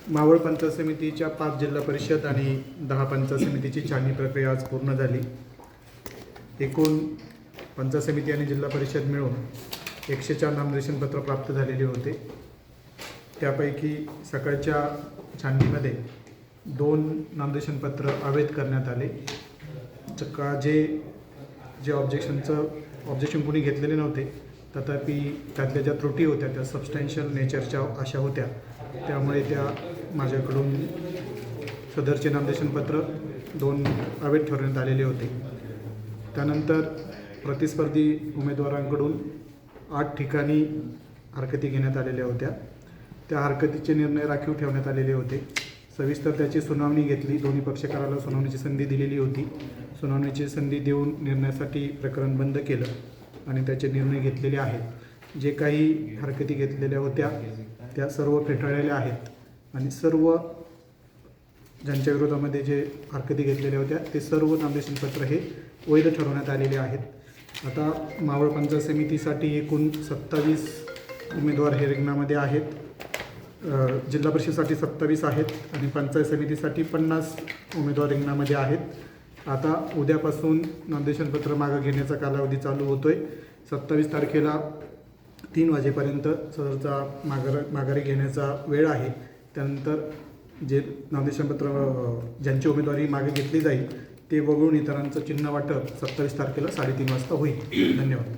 मावळ पंचायत समितीच्या 5 जिल्हा परिषद आणि 10 पंचायत समितीची छाननी प्रक्रिया आज पूर्ण झाली. एकूण पंचायत समिती आणि जिल्हा परिषद मिळून 104 नामनिर्देशनपत्र प्राप्त झालेले होते. त्यापैकी सकाळच्या छाननीमध्ये 2 नामनिर्देशनपत्र अवैध करण्यात आले. जे ऑब्जेक्शन कोणी घेतलेले नव्हते, तथापि त्यातल्या ज्या त्रुटी होत्या त्या सबस्टॅन्शियल नेचरच्या अशा होत्या, त्यामुळे त्या माझ्याकडून सदरचे नामनिर्देशनपत्र 2 अवैध ठरवण्यात आलेले होते. त्यानंतर प्रतिस्पर्धी उमेदवारांकडून 8 ठिकाणी हरकती घेण्यात आलेल्या होत्या. त्या हरकतीचे निर्णय राखीव ठेवण्यात आलेले होते. सविस्तर त्याची सुनावणी घेतली. दोन्ही पक्षकाराला सुनावणीची संधी दिलेली होती. सुनावणीची संधी देऊन निर्णयासाठी प्रकरण बंद केलं आणि त्याचे निर्णय घेतलेले आहेत. जे काही हरकती घेतलेल्या होत्या त्या सर्व फेटाळलेल्या आहेत आणि सर्व ज्यांच्या विरोधामध्ये जे हरकती घेतलेल्या होत्या ते सर्व नामनिर्देशनपत्र हे वैध ठरवण्यात आलेले आहेत. आता मावळ पंचायत समितीसाठी एकूण 27 उमेदवार हे रिंगणामध्ये आहेत. जिल्हा परिषदेसाठी 27 आहेत आणि पंचायत समितीसाठी 50 उमेदवार रिंगणामध्ये आहेत. आता उद्यापासून नामनिर्देशनपत्र मागं घेण्याचा कालावधी चालू होतो आहे. 27 तारखेला 3 वाजेपर्यंत सदरचा माघारी घेण्याचा वेळ आहे. त्यानंतर जे नामनिर्देशनपत्र ज्यांची उमेदवारी मागे घेतली जाईल ते वगळून इतरांचं चिन्ह वाटप 27 तारखेला 3:30 वाजता होईल. धन्यवाद.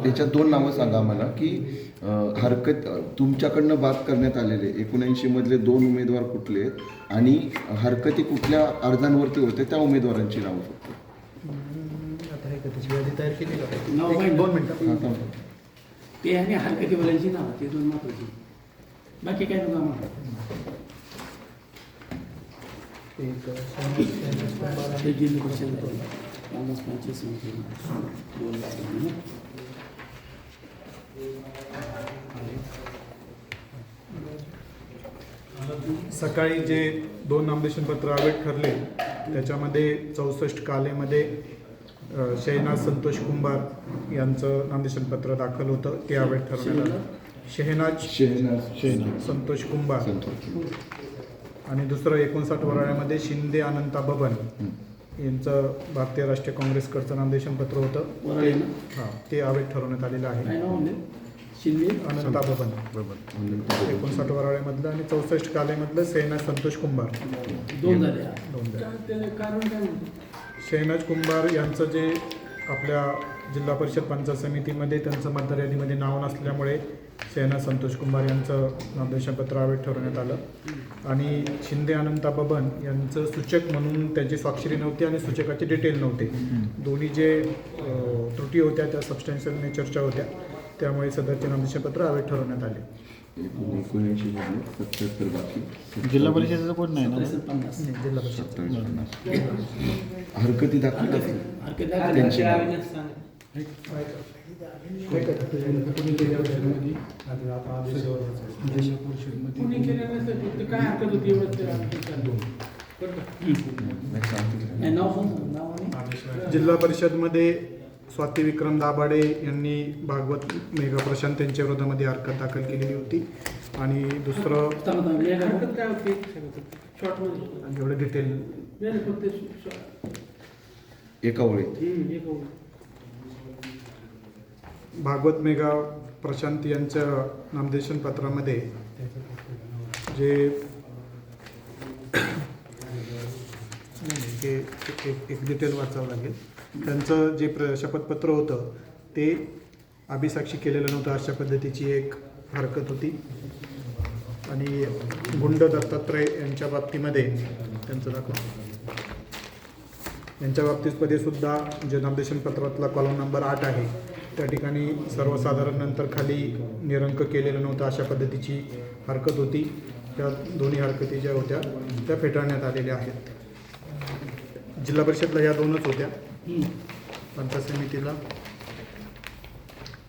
त्याच्यात 2 नावं सांगा मला की हरकत तुमच्याकडनं बाद करण्यात आलेले 79 मधले 2 उमेदवार कुठले आहेत आणि हरकती कुठल्या अर्जांवरती होते त्या उमेदवारांची नावं फक्त. आता हे त्याची यादी तयार केली का? 2 मिनिटं. ते आणि हरकतीवाल्यांची नाव ते 2 महत्वाची. बाकी काय नका म्हणा. सकाळी जे 2 नामनिर्देशनपत्र अवैध ठरले त्याच्यामध्ये 64 कालेमध्ये शहनाज संतोष कुंभार यांचं नामनिर्देशनपत्र दाखल होतं, ते अवैध ठरवण्यात आलं. शहनाज संतोष कुंभार आणि दुसरं 59 वराळ्यामध्ये शिंदे अनंता बबन यांचं भारतीय राष्ट्रीय काँग्रेसकडचं नामनिर्देशनपत्र होतं. ते अवैध ठरवण्यात आलेलं आहे. अनंता बबन 59 वराळ्यामधलं आणि 64 कालेमधलं शहनाज संतोष कुंभार. 2 झाले. शहनाज कुंभार यांचं जे आपल्या जिल्हा परिषद पंचायत समितीमध्ये त्यांचं मतदार यादीमध्ये नाव नसल्यामुळे शहनाज संतोष कुंभार यांचं नामनिर्देशनपत्र अवैध ठरवण्यात आलं. आणि शिंदे अनंता बबन यांचं सूचक म्हणून त्यांची स्वाक्षरी नव्हती आणि सूचकाचे डिटेल नव्हते. दोन्ही जे त्रुटी होत्या त्या सबस्टॅन्शियल नेचरच्या होत्या, त्यामुळे सदरचे नामनिर्देशनपत्र अवैध ठरवण्यात आले. 79 77 बाकी. जिल्हा परिषदेचं कोण नाही ना? जिल्हा परिषद हरकती दाखल जिल्हा परिषदमध्ये स्वाती विक्रम दाभाडे यांनी भागवत मेघा प्रशांत यांच्या विरोधामध्ये हरकत दाखल केलेली होती. आणि दुसरं एवढे डिटेल एका ओळीत भागवत मेघा प्रशांत यांच्या नामनिर्देशनपत्रामध्ये जे एक डिटेल वाचावं लागेल. त्यांचं जे शपथपत्र होतं ते अभिसाक्षी केलेलं नव्हतं अशा पद्धतीची एक हरकत होती. आणि गुंड दत्तात्रय यांच्या बाबतीमध्ये त्यांचं यांच्या बाबतीमध्ये सुद्धा जे नामनिर्देशनपत्रातला कॉलम नंबर 8 आहे त्या ठिकाणी सर्वसाधारण नंतर खाली निरंक केलेलं नव्हतं अशा पद्धतीची हरकत होती. त्या दोन्ही हरकती ज्या होत्या त्या फेटाळण्यात आलेल्या आहेत. जिल्हा परिषदला या 2च होत्या.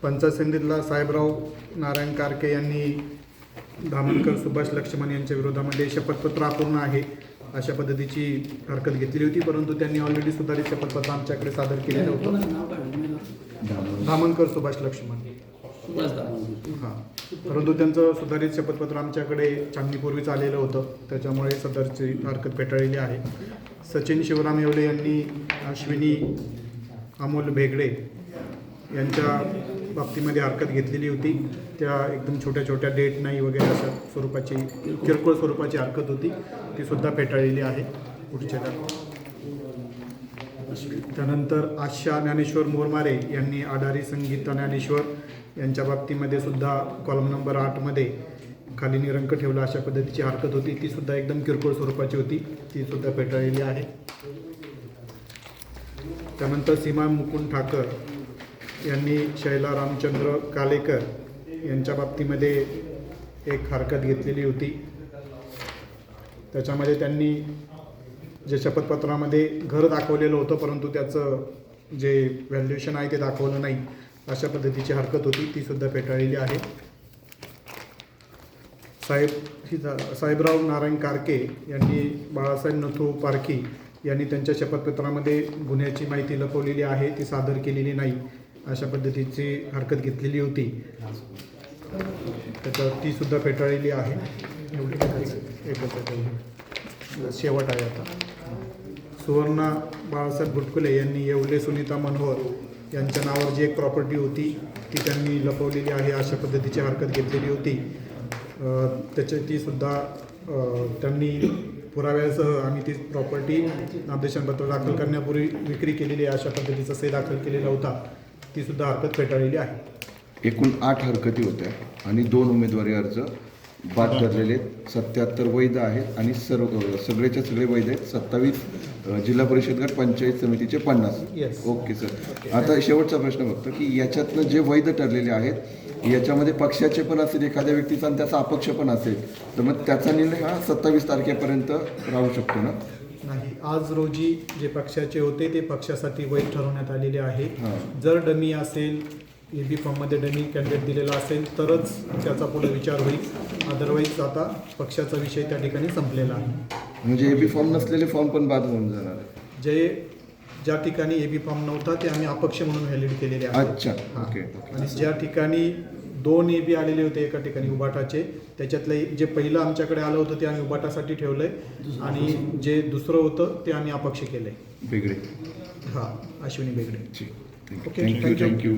पंचायत समितीला साहेबराव नारायण कारके यांनी धामणकर सुभाष लक्ष्मण यांच्या विरोधामध्ये शपथपत्र अपूर्ण आहे अशा पद्धतीची हरकत घेतलेली होती, परंतु त्यांनी ऑलरेडी सुधारित शपथपत्र आमच्याकडे सादर केलेलं होतं. कोणाचं नाव काय उमेदवार? धामणकर सुभाष लक्ष्मण. सुभाष दामोदर. हां, परंतु त्यांचं सुधारित शपथपत्र आमच्याकडे छाननीपूर्वीच आलेलं होतं, त्याच्यामुळे सदरची हरकत फेटाळलेली आहे. सचिन शिवराम येवले यांनी अश्विनी अमोल भेगडे यांच्या बाबतीमध्ये हरकत घेतलेली होती. त्या एकदम छोट्या छोट्या डेट नाही वगैरे अशा स्वरूपाची किरकोळ स्वरूपाची हरकत होती, ती सुद्धा फेटाळलेली आहे. पुढच्या त्यानंतर आशा ज्ञानेश्वर मोरमारे यांनी आडारी संगीता ज्ञानेश्वर यांच्या बाबतीमध्ये सुद्धा कॉलम नंबर 8मध्ये खाली निरंक ठेवला अशा पद्धतीची हरकत होती, ती सुद्धा एकदम किरकोळ स्वरूपाची होती, ती सुद्धा फेटाळलेली आहे. त्यानंतर सीमा मुकुंद ठाकर यांनी शैला रामचंद्र कालेकर यांच्या बाबतीमध्ये एक हरकत घेतलेली होती. त्याच्यामध्ये त्यांनी जे शपथपत्रामध्ये घर दाखवलेलं होतं, परंतु त्याचं जे व्हॅल्युएशन आहे ते दाखवलं नाही, अशा पद्धतीची हरकत होती, ती सुद्धा फेटाळलेली आहे. साहेबराव नारायण कारके यांनी बाळासाहेब नथू पारखी यांनी त्यांच्या शपथपत्रामध्ये गुन्ह्याची माहिती लपवलेली आहे, ती सादर केलेली नाही, अशा पद्धतीची हरकत घेतलेली होती. त्याच्यावर ती सुद्धा फेटाळलेली आहे. एवढी एकच आहे, शेवट आहे आता. सुवर्णा बाळासाहेब गुटकुले यांनी येवले सुनीता मनोहर यांच्या नावावर जी एक प्रॉपर्टी होती ती त्यांनी लपवलेली आहे, अशा पद्धतीची हरकत घेतलेली होती. ती सुद्धा त्यांनी पुराव्यासह आणि ती प्रॉपर्टी नामनिर्देशनपत्र दाखल करण्यापूर्वी विक्री केलेली आहे, अशा पद्धतीचा सही दाखल केलेला होता, ती सुद्धा हरकत फेटाळलेली आहे. एकूण 8 हरकती होत्या आणि 2 उमेदवारी अर्ज बाद ठरलेले आहेत. 77 वैध आहेत आणि सगळेच्या सगळे वैध आहेत. 27 जिल्हा परिषद गट पंचायत समितीचे 50. Yes. Okay sir. आता शेवटचा प्रश्न फक्त की याच्यातनं जे वैध ठरलेले आहेत याच्यामध्ये पक्षाचे पण असेल एखाद्या व्यक्तीचा आणि त्याचा अपक्ष पण असेल, तर मग त्याचा निर्णय हा 27 तारखेपर्यंत राहू शकतो ना? नाही, आज रोजी जे पक्षाचे होते ते पक्षासाठी वैध ठरवण्यात आलेले आहे. हां. जर डमी असेल, EB फॉर्ममध्ये डमी कॅन्डिडेट दिलेला असेल तरच त्याचा पुढे विचार होईल, अदरवाईज आता पक्षाचा विषय त्या ठिकाणी संपलेला आहे. म्हणजे AB फॉर्म नसलेले फॉर्म पण बाद होऊन जाणार. ज्या ठिकाणी AB फॉर्म नव्हता ते आम्ही अपक्ष म्हणून व्हॅलिड केलेले आहे. अच्छा. हां. ओके. आणि ज्या ठिकाणी 2 AB आलेले होते एका ठिकाणी उबाटाचे, त्याच्यातलं जे पहिलं आमच्याकडे आलं होतं ते आम्ही उबाटासाठी ठेवलंय आणि जे दुसरं होतं ते आम्ही अपक्ष केलंय. वेगळे. हां, Ashwini Begade. Thank you Okay, thank you. Thank you.